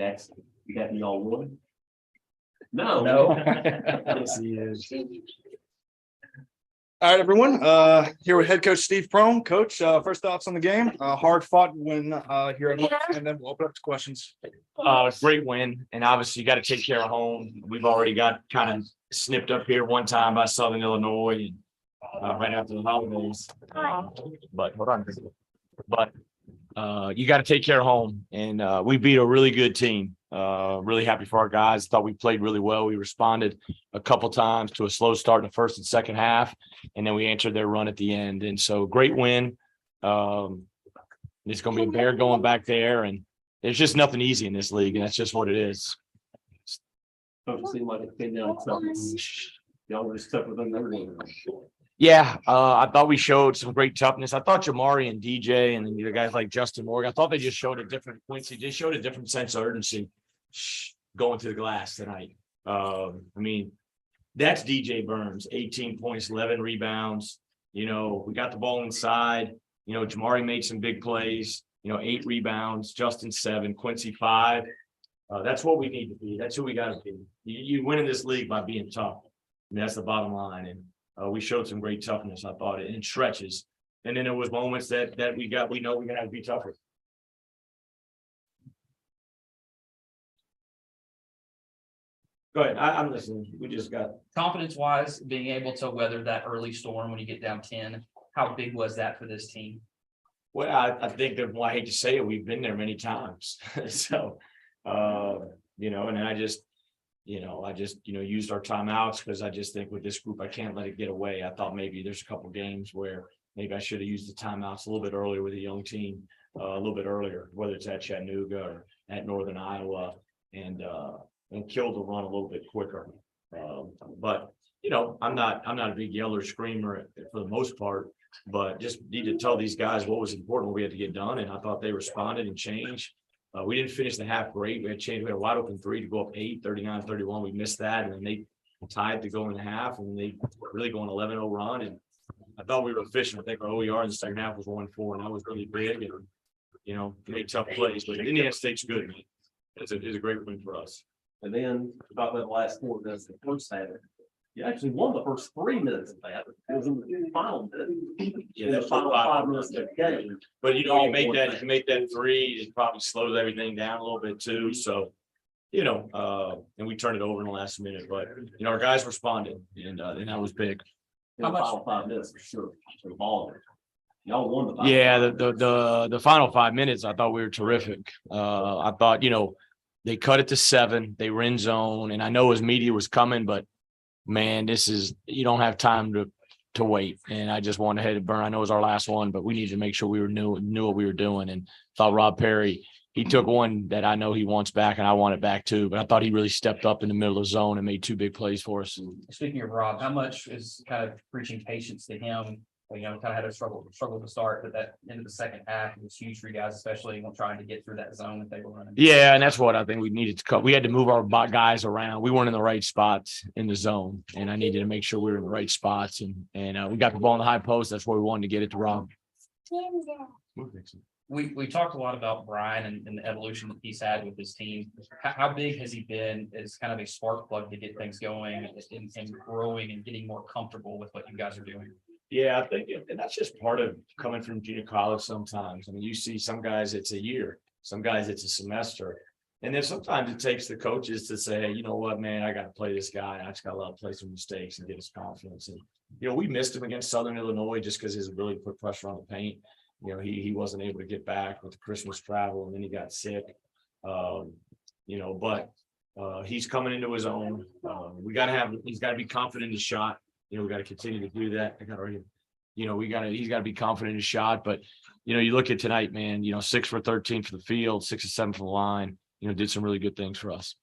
Jackson, you got me all one? No. No. Yes, he is. All right, everyone. Here with head coach Steve Prohm. Coach, first thoughts on the game. Hard fought win here at home, and then we'll open up to questions. Great win, and obviously you got to take care of home. We've already got kind of snipped up here one time by Southern Illinois, right after the holidays. But hold on, but you got to take care of home, and we beat a really good team. Really happy for our guys. Thought we played really well. We responded a couple times to a slow start in the first and second half, and then we answered their run at the end. And so great win. It's going to be a bear going back there, and there's just nothing easy in this league, and that's just what it is. Don't seem like it came down tough. Y'all were just tougher than everything. Yeah, I thought we showed some great toughness. I thought Jamari and DJ and the guys like Justin Morgan, I thought they just showed a different Quincy. They showed a different sense of urgency going to the glass tonight. I mean, that's DJ Burns, 18 points, 11 rebounds. You know, we got the ball inside. You know, Jamari made some big plays. You know, 8 rebounds, Justin 7, Quincy 5. That's what we need to be. That's who we got to be. You win in this league by being tough. I mean, that's the bottom line. And we showed some great toughness, I thought, in stretches. And then there was moments that we know we're gonna have to be tougher. Go ahead. I'm listening. We just got confidence wise, being able to weather that early storm when you get down 10. How big was that for this team? well, I think that, well, I hate to say it, we've been there many times. So you know, and I just used our timeouts because I just think with this group, I can't let it get away. I thought maybe there's a couple games where maybe I should have used the timeouts a little bit earlier with a young team, a little bit earlier, whether it's at Chattanooga or at Northern Iowa, and killed the run a little bit quicker. But you know, I'm not a big yeller screamer for the most part, but just need to tell these guys what was important, what we had to get done, and I thought they responded and changed. We didn't finish the half great. We had a wide open 3 to go up 8, 39-31. We missed that, and then they tied to go in the half, and they really go an 11-0 run. And I thought we were efficient. I think our OER in the second half was 1-4, and that was really big. And you know, made tough plays, but Indiana State's good, man. It's a great win for us. And then about that last 4 minutes of the first half, you actually won the first 3 minutes of that. It was in the final minute. Yeah, the final 5 minutes of the game. But you know, you make that 3, it probably slows everything down a little bit too. So, you know, and we turned it over in the last minute, but you know, our guys responded, and that was big. In the final 5 minutes for sure. The ball. Y'all won the final Yeah, 5 minutes. the final 5 minutes, I thought we were terrific. I thought, you know, they cut it to 7, they were in zone, and I know his media was coming, but man, you don't have time to wait. And I just wanted to hit it burn. I know it was our last one, but we needed to make sure we knew what we were doing. And thought Rob Perry, he took one that I know he wants back, and I want it back too. But I thought he really stepped up in the middle of the zone and made 2 big plays for us. Speaking of Rob, how much is kind of preaching patience to him? You know, kind of had a struggle to start, but that into the second half it was huge for you guys, especially when trying to get through that zone that they were running. Yeah, and that's what I think we needed to cut. We had to move our guys around. We weren't in the right spots in the zone, and I needed to make sure we were in the right spots. And we got the ball in the high post. That's where we wanted to get it to Rob. We talked a lot about Brian and the evolution that he's had with his team. How big has he been as kind of a spark plug to get things going and growing and getting more comfortable with what you guys are doing? Yeah, I think, and that's just part of coming from junior college sometimes. I mean, you see some guys it's a year, some guys it's a semester. And then sometimes it takes the coaches to say, hey, you know what, man, I got to play this guy. I just got to let him play some mistakes and get his confidence. And, you know, we missed him against Southern Illinois just because his ability to put pressure on the paint. You know, he wasn't able to get back with the Christmas travel, and then he got sick. You know, but he's coming into his own. He's got to be confident in his shot. You know, we got to continue to do that. He's got to be confident in his shot. But, you know, you look at tonight, man, you know, 6 for 13 for the field, 6 of 7 from the line, you know, did some really good things for us.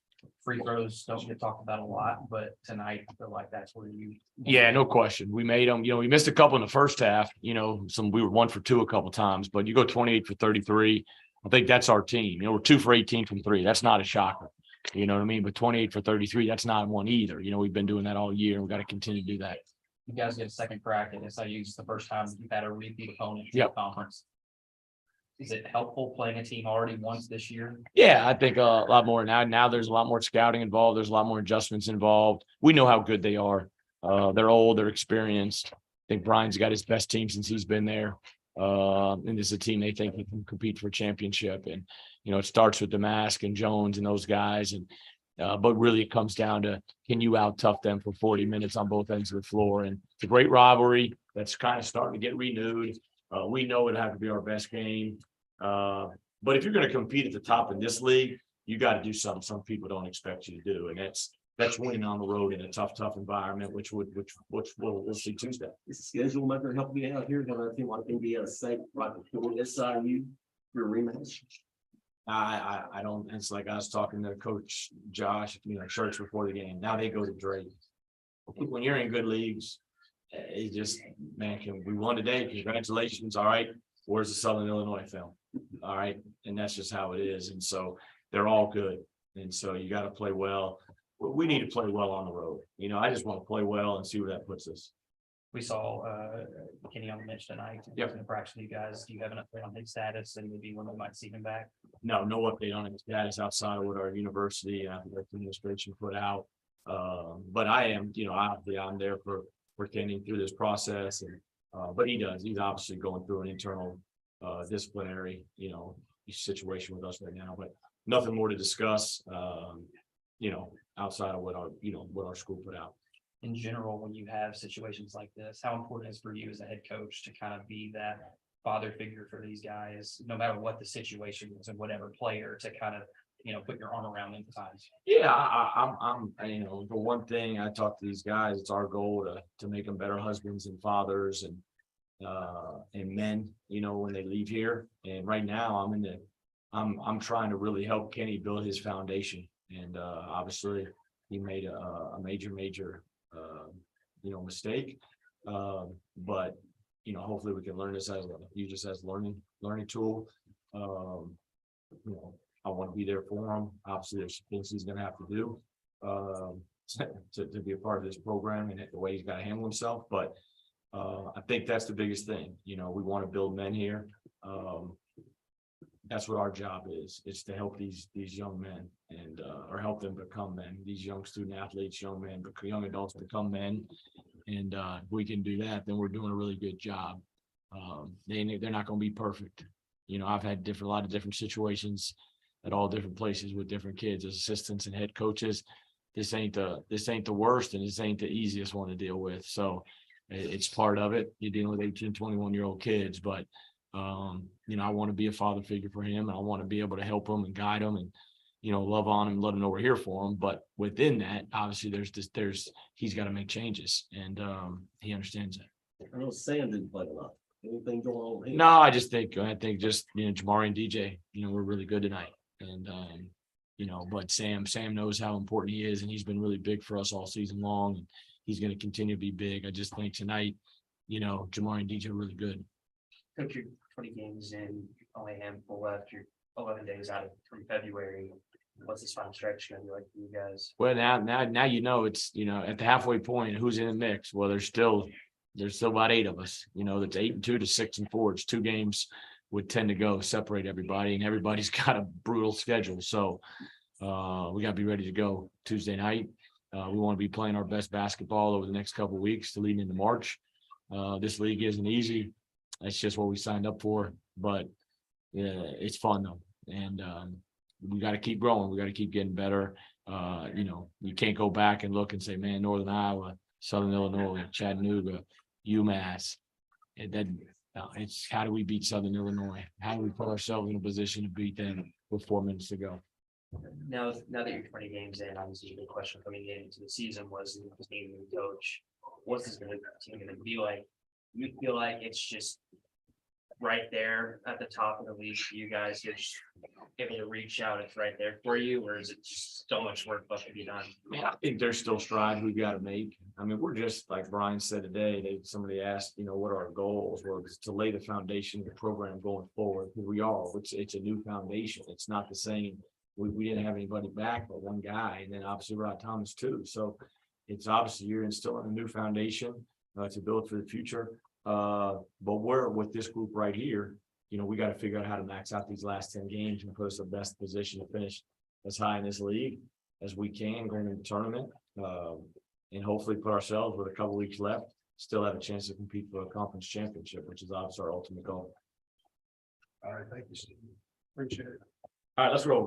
Free throws don't get talked about a lot, but tonight I feel like that's where you. Yeah, no question. We made them, you know, we missed a couple in the first half, you know, we were 1 for 2 a couple times, but you go 28 for 33. I think that's our team. You know, we're 2 for 18 from 3. That's not a shocker. You know what I mean? But 28 for 33, that's not one either. You know, we've been doing that all year, and we've got to continue to do that. You guys get a second crack at SIU. It's the first time you've had a repeat opponent in Yep. the conference. Is it helpful playing a team already once this year? Yeah, I think a lot more now. Now there's a lot more scouting involved. There's a lot more adjustments involved. We know how good they are. They're old, they're experienced. I think Brian's got his best team since he's been there. And this is a team they think he can compete for a championship. And, you know, it starts with the Mask and Jones and those guys. And but really it comes down to, can you out tough them for 40 minutes on both ends of the floor? And it's a great rivalry that's kind of starting to get renewed. We know it'll have to be our best game. But if you're going to compete at the top in this league, you got to do something some people don't expect you to do. And that's winning on the road in a tough environment, which we'll see Tuesday. Is the schedule matter helping you out here? Gonna seem like Indiana State right before SIU for a rematch. I don't, it's like I was talking to Coach Josh, you know, church before the game. Now they go to Drake. When you're in good leagues, it just, man, we won today. Congratulations. All right. Where's the Southern Illinois film? All right. And that's just how it is. And so they're all good. And so you got to play well. We need to play well on the road. You know, I just want to play well and see where that puts us. We saw Kenny on the bench tonight. Yep. In the practice, you guys, do you have an update on his status and maybe when we might see him back? No update on his status outside of what our university and administration put out. But I am, you know, obviously I'm there for Kenny through this process. And but he's obviously going through an internal disciplinary, you know, situation with us right now, but nothing more to discuss, you know, outside of what our school put out. In general, when you have situations like this, how important is for you as a head coach to kind of be that father figure for these guys, no matter what the situation is and whatever player, to kind of, you know, put your arm around them at times? Yeah, I'm you know, the one thing I talk to these guys, it's our goal to make them better husbands and fathers and men, you know, when they leave here. And right now I'm trying to really help Kenny build his foundation. And obviously he made a major you know, mistake. But you know, hopefully we can learn this as a learning tool. You know, I want to be there for him. Obviously there's things he's gonna have to do to be a part of this program and the way he's got to handle himself. But I think that's the biggest thing. You know, we want to build men here. That's what our job is. It's to help these young men and or help them become men. These young student athletes, young men, young adults become men. And if we can do that, then we're doing a really good job. They're not going to be perfect. You know, I've had a lot of different situations at all different places with different kids as assistants and head coaches. This ain't the worst, and this ain't the easiest one to deal with. So it's part of it. You're dealing with 18, 21-year-old kids, but you know, I want to be a father figure for him. And I want to be able to help him and guide him and, you know, love on him, let him know we're here for him. But within that, obviously he's got to make changes, and he understands that. I know Sam didn't play a lot. Anything going on with him? No, I think just, you know, Jamari and DJ, you know, we're really good tonight. And you know, but Sam knows how important he is, and he's been really big for us all season long, and he's going to continue to be big. I just think tonight, you know, Jamari and DJ are really good. Coach, you're 20 games in, only a handful left. You're 11 days out from February. What's this final stretch going to be like for you guys? Well, now you know, it's, you know, at the halfway point, who's in the mix? Well, there's still about 8 of us. You know, that's 8-2 to 6-4. It's 2 games with 10 to go, separate everybody, and everybody's got a brutal schedule. So we got to be ready to go Tuesday night. We want to be playing our best basketball over the next couple of weeks to lead into March. This league isn't easy. That's just what we signed up for, but yeah, it's fun though. And we got to keep growing. We got to keep getting better. You know, you can't go back and look and say, man, Northern Iowa, Southern Illinois, Chattanooga, UMass. It's how do we beat Southern Illinois? How do we put ourselves in a position to beat them with 4 minutes to go? Now that you're 20 games in, obviously the big question coming into the season was being the coach. What's this team going to be like? You feel like it's just right there at the top of the league for you guys? You're just able to reach out, it's right there for you, or is it just so much work left to be done? I mean, I think there's still strides we've got to make. I mean, we're just like Brian said today. Somebody asked, you know, what our goals were, was to lay the foundation of the program going forward. We are. It's a new foundation. It's not the same. We didn't have anybody back but one guy, and then obviously Rod Thomas too. So it's obviously you're instilling a new foundation to build for the future. But we're with this group right here. you know, we got to figure out how to max out these last 10 games and put us in the best position to finish as high in this league as we can going into the tournament. And hopefully put ourselves with a couple weeks left, still have a chance to compete for a conference championship, which is obviously our ultimate goal. All right, thank you, Steve. Appreciate it. All right, let's roll.